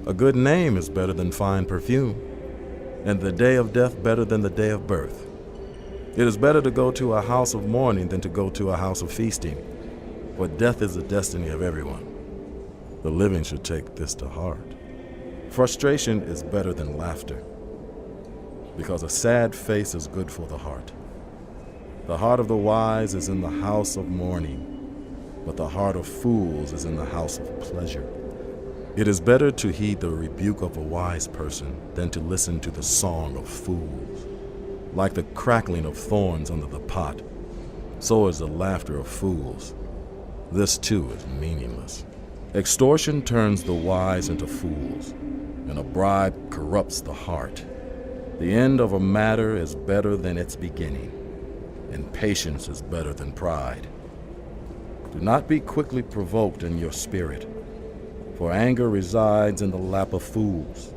A good name is better than fine perfume, and the day of death better than the day of birth. It is better to go to a house of mourning than to go to a house of feasting, for death is the destiny of everyone. The living should take this to heart. Frustration is better than laughter, because a sad face is good for the heart. The heart of the wise is in the house of mourning, but the heart of fools is in the house of pleasure. It is better to heed the rebuke of a wise person than to listen to the song of fools. Like the crackling of thorns under the pot, so is the laughter of fools. This too is meaningless. Extortion turns the wise into fools, and a bribe corrupts the heart. The end of a matter is better than its beginning, and patience is better than pride. Do not be quickly provoked in your spirit, for anger resides in the lap of fools.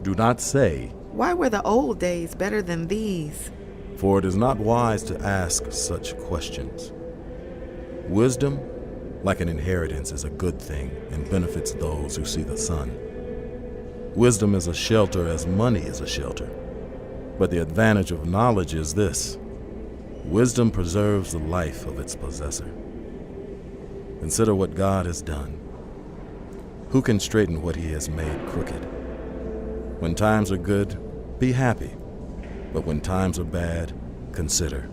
Do not say, "Why were the old days better than these?" for it is not wise to ask such questions. Wisdom, like an inheritance, is a good thing and benefits those who see the sun. Wisdom is a shelter as money is a shelter. But the advantage of knowledge is this: wisdom preserves the life of its possessor. Consider what God has done. Who can straighten what he has made crooked? When times are good, be happy. But when times are bad, consider.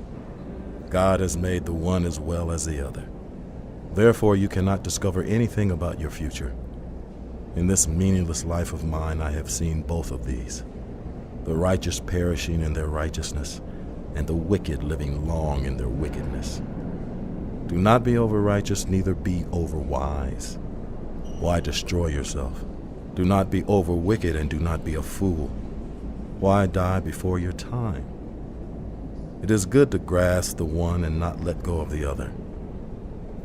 God has made the one as well as the other. Therefore, you cannot discover anything about your future. In this meaningless life of mine, I have seen both of these: the righteous perishing in their righteousness, and the wicked living long in their wickedness. Do not be over-righteous, neither be over-wise. Why destroy yourself? Do not be over-wicked, and do not be a fool. Why die before your time? It is good to grasp the one and not let go of the other.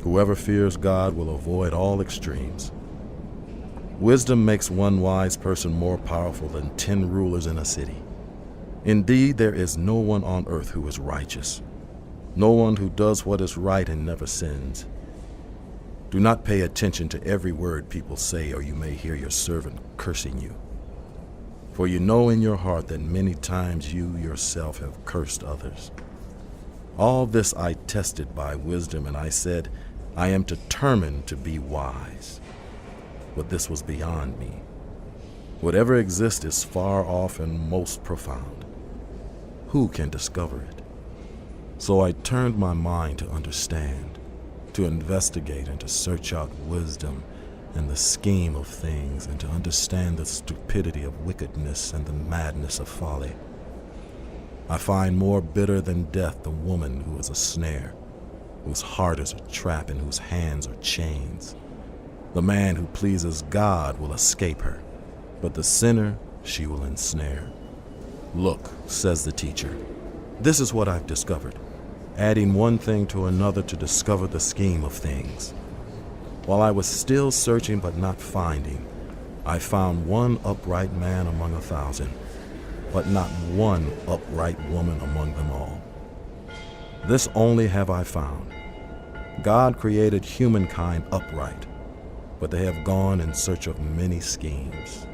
Whoever fears God will avoid all extremes. Wisdom makes one wise person more powerful than 10 rulers in a city. Indeed, there is no one on earth who is righteous, no one who does what is right and never sins. Do not pay attention to every word people say, or you may hear your servant cursing you. For you know in your heart that many times you yourself have cursed others. All this I tested by wisdom, and I said, I am determined to be wise. But this was beyond me. Whatever exists is far off and most profound. Who can discover it? So I turned my mind to understand, to investigate and to search out wisdom and the scheme of things, and to understand the stupidity of wickedness and the madness of folly. I find more bitter than death the woman who is a snare, whose heart is a trap, and whose hands are chains. The man who pleases God will escape her, but the sinner she will ensnare. Look, says the teacher, this is what I've discovered, adding one thing to another to discover the scheme of things. While I was still searching but not finding, I found one upright man among 1,000, but not one upright woman among them all. This only have I found: God created humankind upright, but they have gone in search of many schemes.